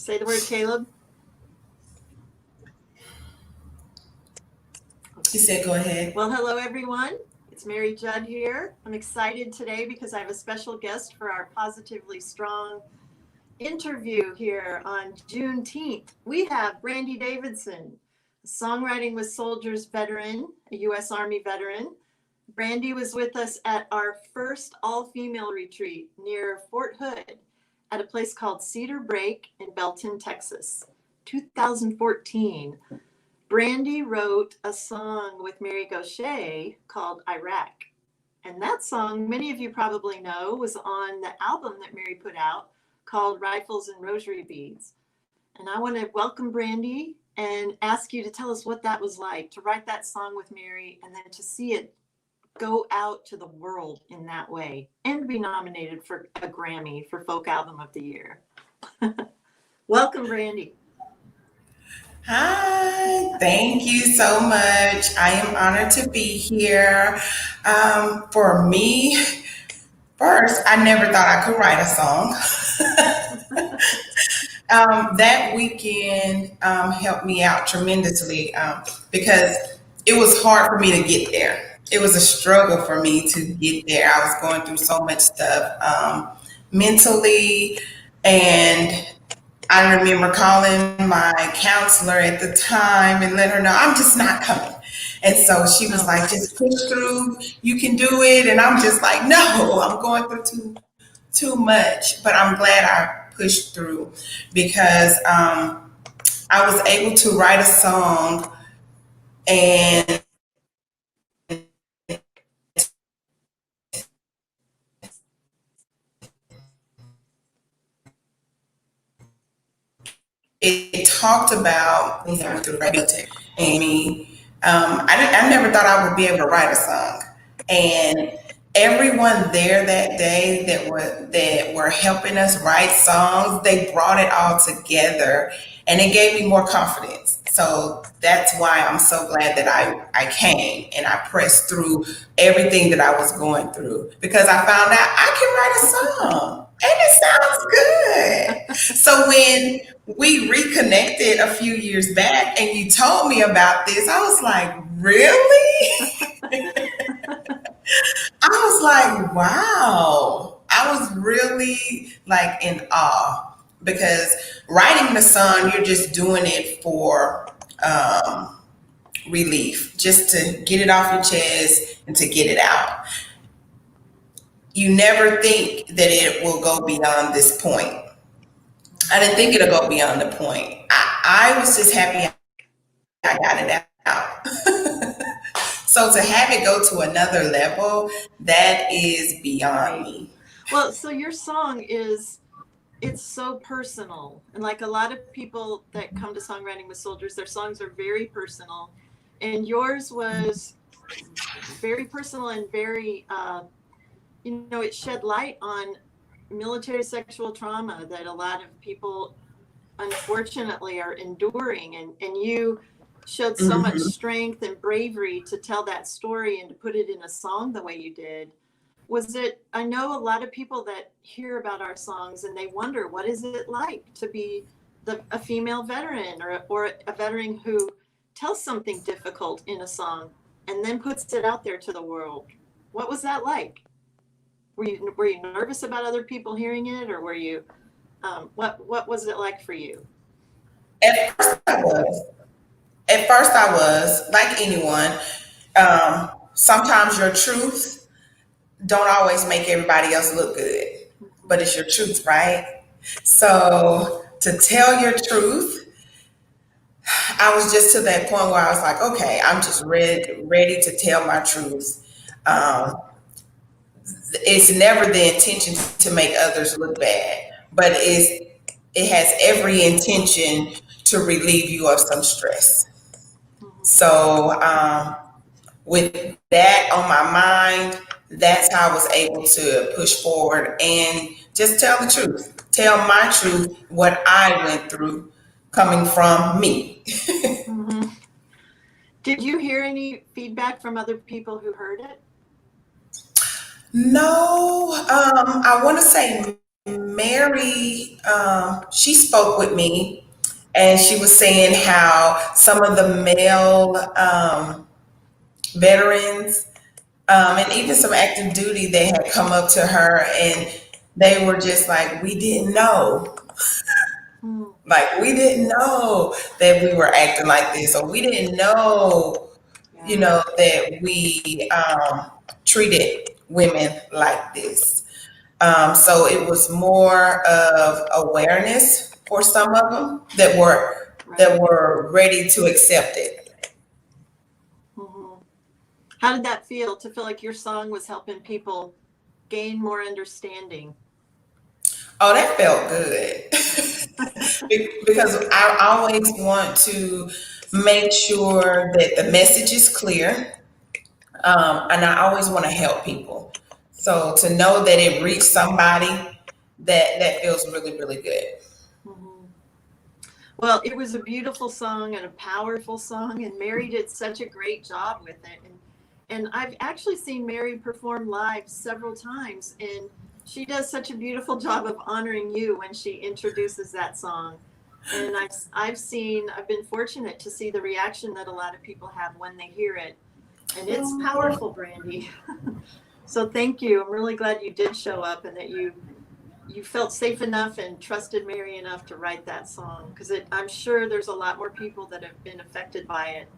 Say the word, Caleb. He said, go ahead. Well, hello, everyone. It's Mary Judd here. I'm excited today because I have a special guest for our Positively Strong interview here on Juneteenth. We have Brandy Davidson, a Songwriting with Soldiers veteran, a U.S. Army veteran. Brandy was with us at our first all-female retreat near Fort Hood at a place called Cedar Break in Belton, Texas, 2014. Brandy wrote a song with Mary Gauthier called Iraq. And that song, many of you probably know, was on the album that Mary put out called Rifles and Rosary Beads. And I want to welcome Brandy and ask you to tell us what that was like to write that song with Mary and then to see it go out to the world in that way and be nominated for a Grammy for Folk Album of the Year. Welcome, Brandy. Hi, thank you so much. I am honored to be here. For me, first, I never thought I could write a song. That weekend helped me out tremendously because it was hard for me to get there. It was a struggle for me to get there. I was going through so much stuff mentally, and I remember calling my counselor at the time and let her know I'm just not coming. And so she was like, just push through, you can do it. And I'm just like, no, I'm going through too much. But I'm glad I pushed through because I was able to write a song, and it talked about things I went through and me. I never thought I would be able to write a song, and everyone there that day that were helping us write songs, they brought it all together, and it gave me more confidence. So that's why I'm so glad that I came and I pressed through everything that I was going through, because I found out I can write a song and it sounds good. So when we reconnected a few years back and you told me about this, I was like, really? I was like, wow. I was really like in awe, because writing the song, you're just doing it for relief, just to get it off your chest and to get it out. You never think that it will go beyond this point. I didn't think it'll go beyond the point. I was just happy I got it out. So to have it go to another level, that is beyond me. Well, so your song it's so personal. And like a lot of people that come to Songwriting with Soldiers, their songs are very personal. And yours was very personal and very, it shed light on military sexual trauma that a lot of people unfortunately are enduring, and you showed so much strength and bravery to tell that story and to put it in a song the way you did. I know a lot of people that hear about our songs and they wonder, what is it like to be a female veteran or a veteran who tells something difficult in a song and then puts it out there to the world? What was that like? Were you nervous about other people hearing it, or were you, what was it like for you? At first I was. At first I was, like anyone, sometimes your truth don't always make everybody else look good, but it's your truth, right? So to tell your truth, I was just to that point where I was like, okay, I'm just ready to tell my truth. It's never the intention to make others look bad, but it has every intention to relieve you of some stress. So with that on my mind, that's how I was able to push forward and just tell the truth, tell my truth, what I went through coming from me. Mm-hmm. Did you hear any feedback from other people who heard it? No, I want to say Mary, she spoke with me, and she was saying how some of the male veterans, and even some active duty, they had come up to her and they were just like, we didn't know. Mm, Like, we didn't know that we were acting like this, or we didn't know, yeah, that we treated women like this. So it was more of awareness for some of them that right. were ready to accept it. Hmm. How did that feel to feel like your song was helping people gain more understanding? Oh, that felt good. Because I always want to make sure that the message is clear, and I always want to help people. So to know that it reached somebody, that feels really, really good. Hmm. Well, it was a beautiful song and a powerful song, and Mary did such a great job with it. And I've actually seen Mary perform live several times, and she does such a beautiful job of honoring you when she introduces that song. And I've been fortunate to see the reaction that a lot of people have when they hear it, and it's powerful, Brandy. So thank you. I'm really glad you did show up and that you felt safe enough and trusted Mary enough to write that song, because I'm sure there's a lot more people that have been affected by it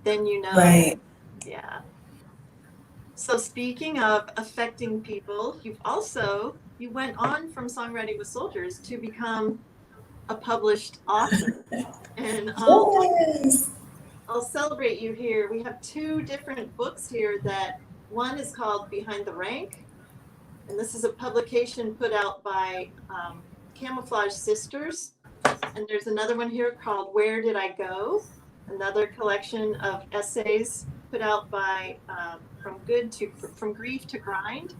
than you know. Right. Yeah. So speaking of affecting people, you went on from Songwriting with Soldiers to become a published author. And Yes. I'll celebrate you here. We have two different books here that one is called Behind the Rank, and this is a publication put out by Camouflage Sisters. And there's another one here called Where Did I Go? Another collection of essays put out by From Grief to Grind.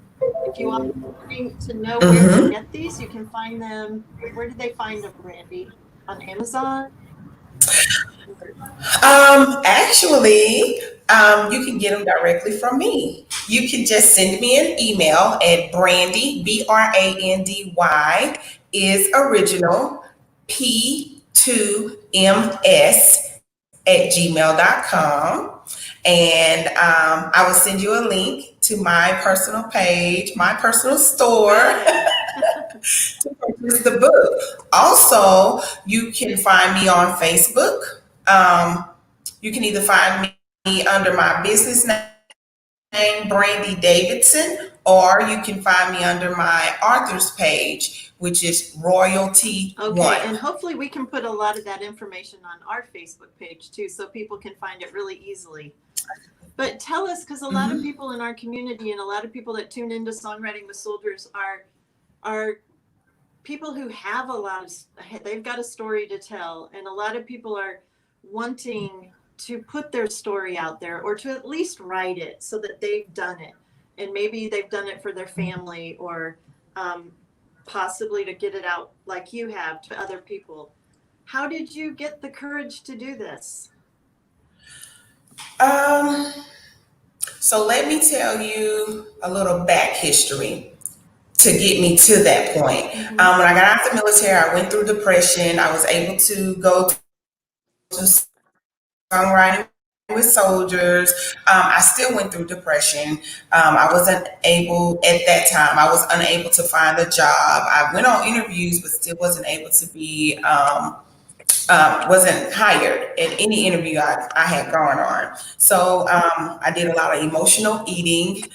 If you want to know where to Hmm. get these, you can find them. Where did they find them, Randy? On Amazon? Actually, you can get them directly from me. You can just send me an email at Brandy, Brandy, is original, P2MS at gmail.com. And I will send you a link to my personal page, my personal store Good. to purchase the book. Also, you can find me on Facebook. You can either find me under my business name, Brandy Davidson, or you can find me under my author's page, which is Royalty Okay, One. and hopefully we can put a lot of that information on our Facebook page too, so people can find it really easily. But tell us, because a lot of Mhm. people in our community and a lot of people that tune into Songwriting with Soldiers are people who have a lot of, they've got a story to tell, and a lot of people are wanting to put their story out there or to at least write it so that they've done it, and maybe they've done it for their family or um, possibly to get it out like you have to other people. How did you get the courage to do this? Um, so let me tell you a little back history to get me to that point. Mm-hmm. When I got out of the military, I went through depression. I was able to go to songwriting with soldiers. I still went through depression. I wasn't able at that time. I was unable to find a job. I went on interviews, but still wasn't able to be. Wasn't hired at any interview I had gone on. So I did a lot of emotional eating.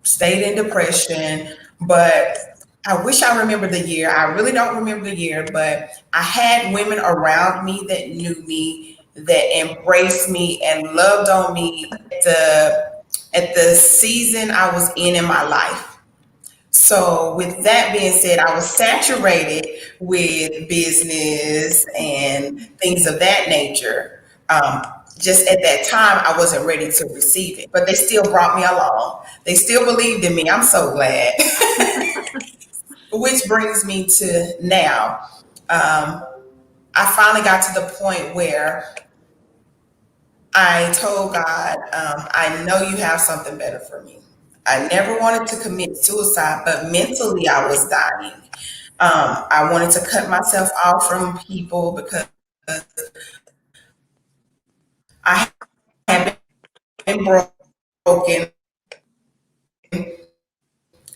Stayed in depression, but I wish I remembered the year. I really don't remember the year, but I had women around me that knew me, that embraced me and loved on me at the season I was in my life. So, with that being said, I was saturated with business and things of that nature. Just at that time, I wasn't ready to receive it, but they still brought me along. They still believed in me. I'm so glad. Which brings me to now. Um, I finally got to the point where I told God, I know you have something better for me. I never wanted to commit suicide, but mentally I was dying. I wanted to cut myself off from people because I had been broken.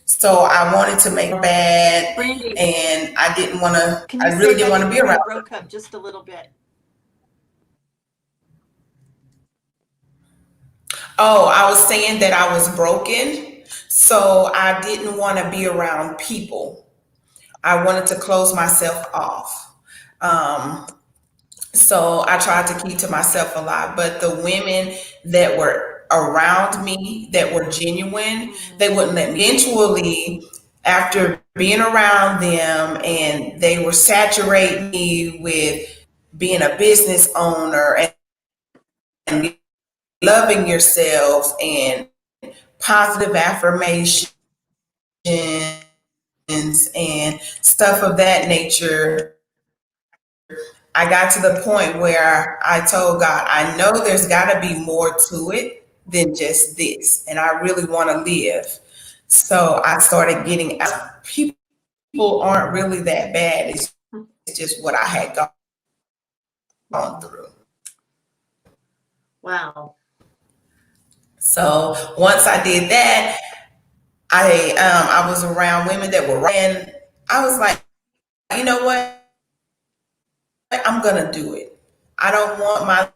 So I wanted to make bad, Brandy, and I didn't want to. can you I say really didn't that want to be again? You around. broke up just a little bit. Oh, I was saying that I was broken, so I didn't want to be around people. I wanted to close myself off. Um, so I tried to keep to myself a lot. But the women that were around me that were genuine, Mm-hmm. they wouldn't let me. Eventually, after being around them, and they were saturating me with being a business owner and loving yourself and positive affirmations and stuff of that nature, I got to the point where I told God, I know there's got to be more to it than just this, and I really want to live. So I started getting out. People aren't really that bad. It's just what I had gone through. Wow. So once I did that, I was around women that were, and I was like, you know what? I'm gonna do it. I don't want my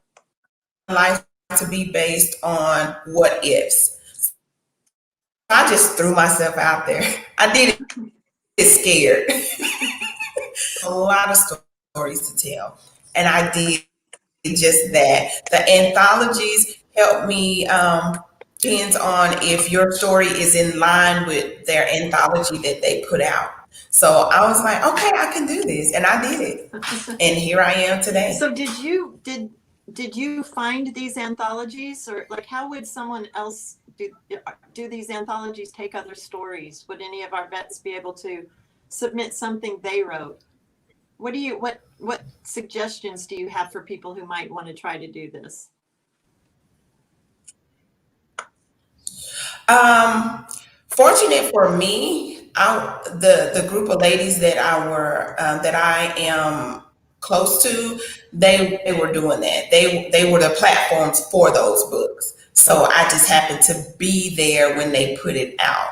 life to be based on what ifs. I just threw myself out there. I did it scared. A lot of stories to tell, and I did just that. The anthologies help me. Depends on if your story is in line with their anthology that they put out. So I was like, okay, I can do this, and I did it, and here I am today. So did you find these anthologies, or like how would someone else do these anthologies take other stories? Would any of our vets be able to submit something they wrote? What suggestions do you have for people who might want to try to do this? Um, Fortunate for me, the group of ladies that I am close to, they were doing that. They were the platforms for those books. So I just happened to be there when they put it out.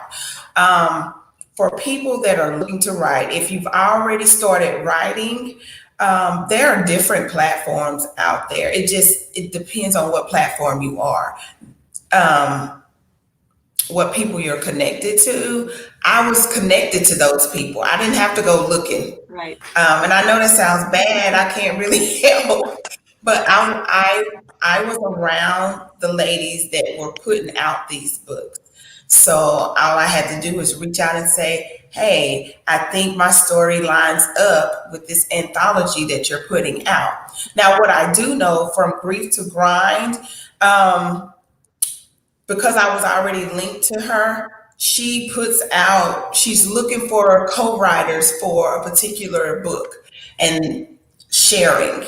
Um, for people that are looking to write, if you've already started writing, there are different platforms out there. It depends on what platform you are. Um, what people you're connected to. I was connected to those people. I didn't have to go looking. Right. And I know that sounds bad. I can't really help, but I was around the ladies that were putting out these books. So all I had to do was reach out and say, "Hey, I think my story lines up with this anthology that you're putting out." Now, what I do know from Grief to Grind, um, because I was already linked to her, she's looking for co-writers for a particular book and sharing.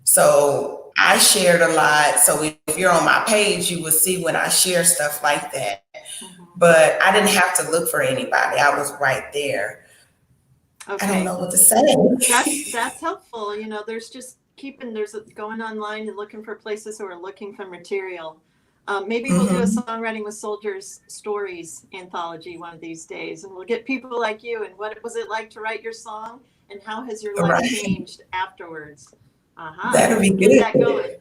So I shared a lot. So if you're on my page, you will see when I share stuff like that. Mm-hmm. But I didn't have to look for anybody. I was right there. Okay. I don't know what to say. That's helpful. You know, there's going online and looking for places who are looking for material. Maybe we'll do a Songwriting with Soldiers stories anthology one of these days, and we'll get people like you. And what was it like to write your song, and how has your life changed afterwards? That'll be good. Get that going.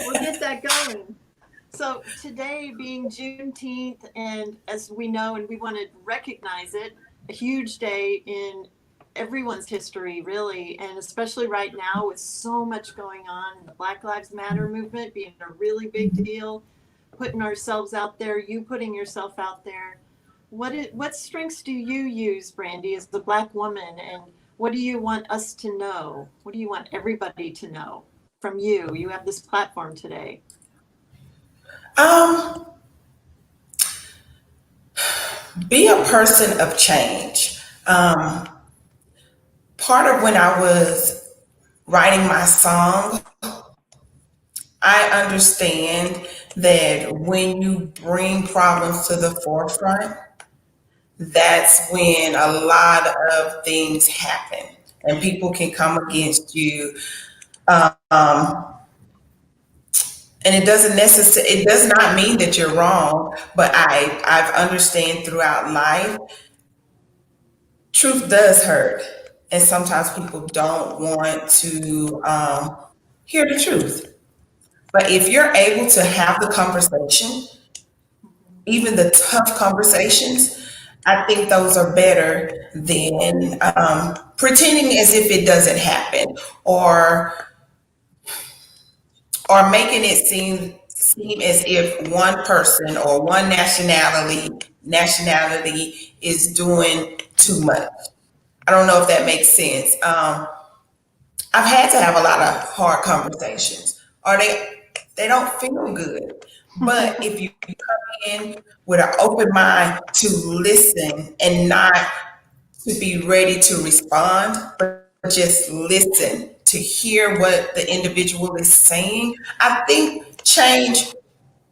We'll get that going. So today being Juneteenth, and as we know, and we want to recognize it, a huge day in everyone's history, really, and especially right now with so much going on, and the Black Lives Matter movement being a really big deal, putting ourselves out there, you putting yourself out there. What strengths do you use, Brandy, as the Black woman, and what do you want us to know? What do you want everybody to know from you? You have this platform today. Be a person of change. Part of when I was writing my song, I understand that when you bring problems to the forefront, that's when a lot of things happen and people can come against you. Um, and it does not mean that you're wrong, but I've understand throughout life, truth does hurt. And sometimes people don't want to hear the truth. But if you're able to have the conversation, even the tough conversations, I think those are better than pretending as if it doesn't happen, or making it seem as if one person or one nationality is doing too much. I don't know if that makes sense. I've had to have a lot of hard conversations, or they don't feel good. But if you come in with an open mind to listen and not to be ready to respond, but just listen to hear what the individual is saying, I think change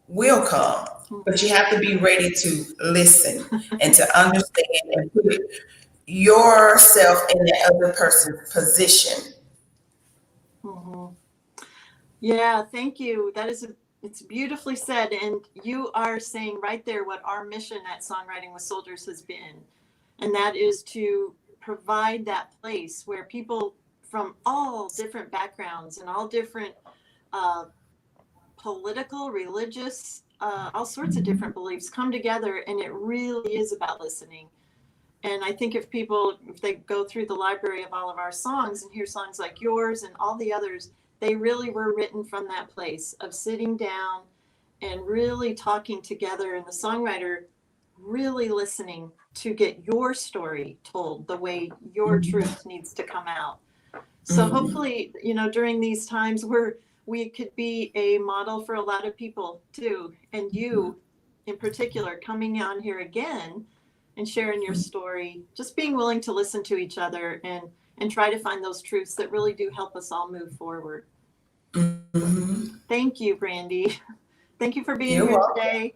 will come. But you have to be ready to listen and to understand and put yourself in the other person's position. Mhm. Yeah, thank you. It's beautifully said. And you are saying right there what our mission at Songwriting with Soldiers has been. And that is to provide that place where people from all different backgrounds and all different uh, political, religious, all sorts of different beliefs come together. And it really is about listening. And I think if they go through the library of all of our songs and hear songs like yours and all the others, they really were written from that place of sitting down and really talking together, and the songwriter really listening to get your story told the way your truth needs to come out. So hopefully, during these times we could be a model for a lot of people too. And you in particular coming on here again and sharing your story, just being willing to listen to each other and try to find those truths that really do help us all move forward. Mhm. Thank you, Brandy. Thank you for being You're here welcome. today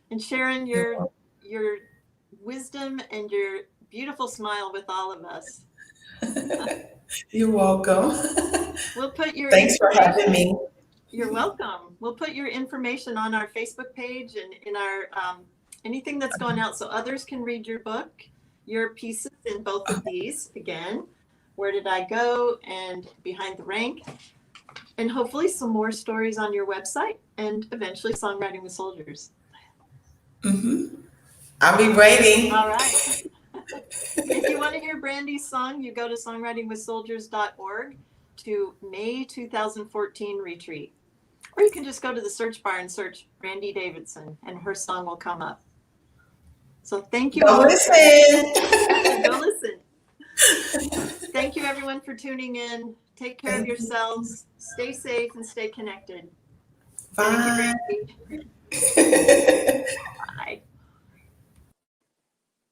and sharing You're your wisdom and your beautiful smile with all of us. You're welcome. We'll put your Thanks for having information. me. You're welcome. We'll put your information on our Facebook page and in our anything that's going out so others can read your book, your pieces in both of these. Again, Where Did I Go and Behind the Rank, and hopefully some more stories on your website and eventually Songwriting with Soldiers. I'll be waiting. All right. If you want to hear Brandy's song, you go to songwritingwithsoldiers.org to May 2014 retreat. Or you can just go to the search bar and search Brandy Davidson and her song will come up. So thank you Go all. listen. Go listen. Thank you everyone for tuning in. Take care of yourselves. Stay safe and stay connected. Bye. Thank you, Brandy. Bye.